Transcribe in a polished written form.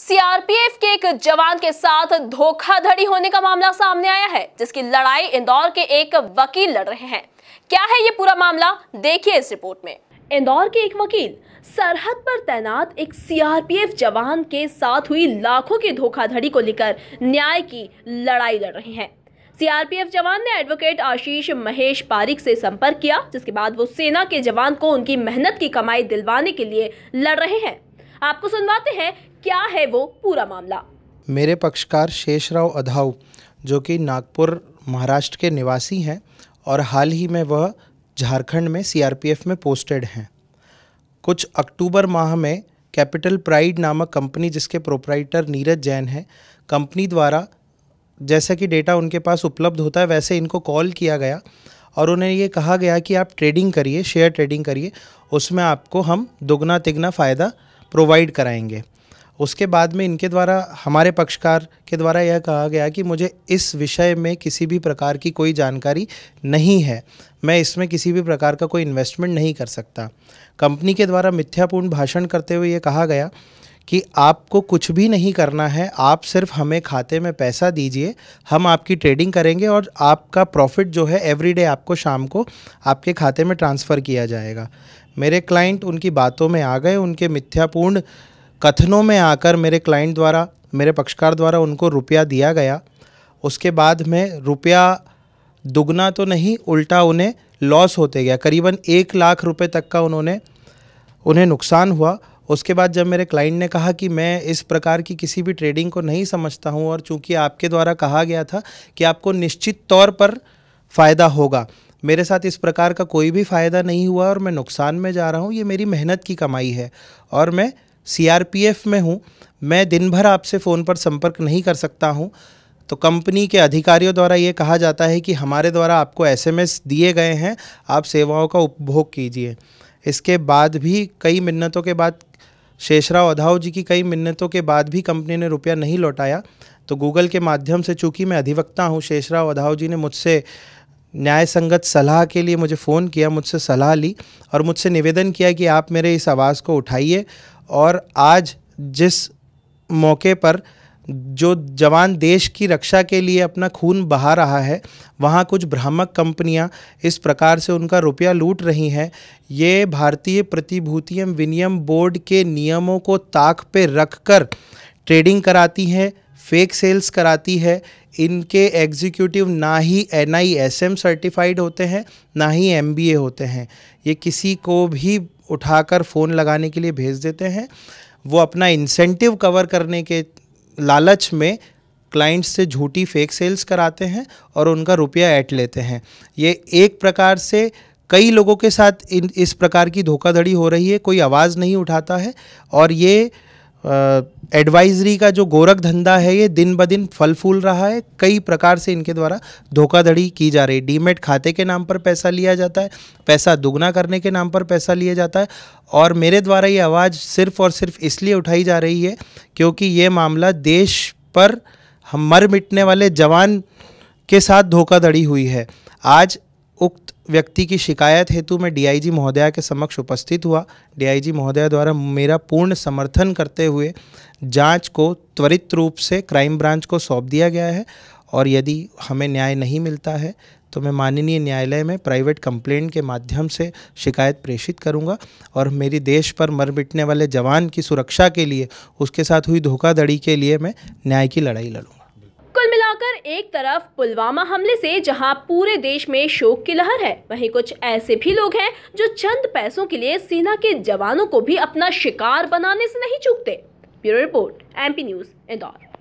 CRPF के एक जवान के साथ धोखाधड़ी होने का मामला सामने आया है, जिसकी लड़ाई इंदौर के एक वकील लड़ रहे हैं। क्या है ये पूरा मामला, देखिए इस रिपोर्ट में। इंदौर के एक वकील सरहद पर तैनात एक सीआरपीएफ जवान के साथ हुई लाखों की धोखाधड़ी को लेकर न्याय की लड़ाई लड़ रहे हैं। सीआरपीएफ जवान ने एडवोकेट आशीष महेश पारिक से संपर्क किया, जिसके बाद वो सेना के जवान को उनकी मेहनत की कमाई दिलवाने के लिए लड़ रहे हैं। आपको सुनवाते हैं क्या है वो पूरा मामला। मेरे पक्षकार शेषराव अधाऊ, जो कि नागपुर महाराष्ट्र के निवासी हैं और हाल ही में वह झारखंड में सीआरपीएफ में पोस्टेड हैं। कुछ अक्टूबर माह में कैपिटल प्राइड नामक कंपनी, जिसके प्रोप्राइटर नीरज जैन हैं, कंपनी द्वारा जैसा कि डेटा उनके पास उपलब्ध होता है वैसे इनको कॉल किया गया और उन्हें ये कहा गया कि आप ट्रेडिंग करिए, शेयर ट्रेडिंग करिए, उसमें आपको हम दुगना तिगना फ़ायदा प्रोवाइड कराएंगे। उसके बाद में इनके द्वारा, हमारे पक्षकार के द्वारा यह कहा गया कि मुझे इस विषय में किसी भी प्रकार की कोई जानकारी नहीं है, मैं इसमें किसी भी प्रकार का कोई इन्वेस्टमेंट नहीं कर सकता। कंपनी के द्वारा मिथ्यापूर्ण भाषण करते हुए ये कहा गया कि आपको कुछ भी नहीं करना है, आप सिर्फ हमें खाते में पैसा दीजिए, हम आपकी ट्रेडिंग करेंगे और आपका प्रॉफिट जो है एवरीडे आपको शाम को आपके खाते में ट्रांसफ़र किया जाएगा। मेरे क्लाइंट उनकी बातों में आ गए, उनके मिथ्यापूर्ण कथनों में आकर मेरे क्लाइंट द्वारा, मेरे पक्षकार द्वारा उनको रुपया दिया गया। उसके बाद में रुपया दुगना तो नहीं, उल्टा उन्हें लॉस होते गया। करीबन 1 लाख रुपए तक का उन्हें नुकसान हुआ। उसके बाद जब मेरे क्लाइंट ने कहा कि मैं इस प्रकार की किसी भी ट्रेडिंग को नहीं समझता हूं और चूंकि आपके द्वारा कहा गया था कि आपको निश्चित तौर पर फ़ायदा होगा, मेरे साथ इस प्रकार का कोई भी फ़ायदा नहीं हुआ और मैं नुकसान में जा रहा हूं, ये मेरी मेहनत की कमाई है और मैं सीआरपीएफ में हूं, मैं दिन भर आपसे फ़ोन पर संपर्क नहीं कर सकता हूं। तो कंपनी के अधिकारियों द्वारा ये कहा जाता है कि हमारे द्वारा आपको एसएमएस दिए गए हैं, आप सेवाओं का उपभोग कीजिए। इसके बाद भी कई मिन्नतों के बाद, शेषराव अधाऊ जी की कई मिन्नतों के बाद भी कंपनी ने रुपया नहीं लौटाया। तो गूगल के माध्यम से, चूँकि मैं अधिवक्ता हूँ, शेषराव अधाऊ जी ने मुझसे न्याय संगत सलाह के लिए मुझे फ़ोन किया, मुझसे सलाह ली और मुझसे निवेदन किया कि आप मेरे इस आवाज़ को उठाइए और आज जिस मौके पर जो जवान देश की रक्षा के लिए अपना खून बहा रहा है, वहाँ कुछ भ्रामक कंपनियाँ इस प्रकार से उनका रुपया लूट रही हैं। ये भारतीय प्रतिभूतियम विनियम बोर्ड के नियमों को ताक पे रखकर ट्रेडिंग कराती हैं, फेक सेल्स कराती है। इनके एग्जीक्यूटिव ना ही NISM सर्टिफाइड होते हैं, ना ही MBA होते हैं। ये किसी को भी उठाकर फ़ोन लगाने के लिए भेज देते हैं। वो अपना इंसेंटिव कवर करने के लालच में क्लाइंट्स से झूठी फेक सेल्स कराते हैं और उनका रुपया ऐंठ लेते हैं। ये एक प्रकार से कई लोगों के साथ इस प्रकार की धोखाधड़ी हो रही है, कोई आवाज़ नहीं उठाता है और ये एडवाइजरी का जो गोरख धंधा है ये दिन ब दिन फल फूल रहा है। कई प्रकार से इनके द्वारा धोखाधड़ी की जा रही है। डीमेट खाते के नाम पर पैसा लिया जाता है, पैसा दुगना करने के नाम पर पैसा लिया जाता है और मेरे द्वारा ये आवाज़ सिर्फ़ और सिर्फ इसलिए उठाई जा रही है क्योंकि ये मामला देश पर हम मर मिटने वाले जवान के साथ धोखाधड़ी हुई है। आज उक्त व्यक्ति की शिकायत हेतु मैं DIG महोदया के समक्ष उपस्थित हुआ। DIG महोदया द्वारा मेरा पूर्ण समर्थन करते हुए जांच को त्वरित रूप से क्राइम ब्रांच को सौंप दिया गया है और यदि हमें न्याय नहीं मिलता है तो मैं माननीय न्यायालय में प्राइवेट कंप्लेंट के माध्यम से शिकायत प्रेषित करूंगा और मेरी देश पर मर मिटने वाले जवान की सुरक्षा के लिए, उसके साथ हुई धोखाधड़ी के लिए मैं न्याय की लड़ाई लड़ूंगा। कुल मिलाकर एक तरफ पुलवामा हमले से जहां पूरे देश में शोक की लहर है, वहीं कुछ ऐसे भी लोग हैं जो चंद पैसों के लिए सेना के जवानों को भी अपना शिकार बनाने से नहीं चूकते। Bureau report, MP news, Indore.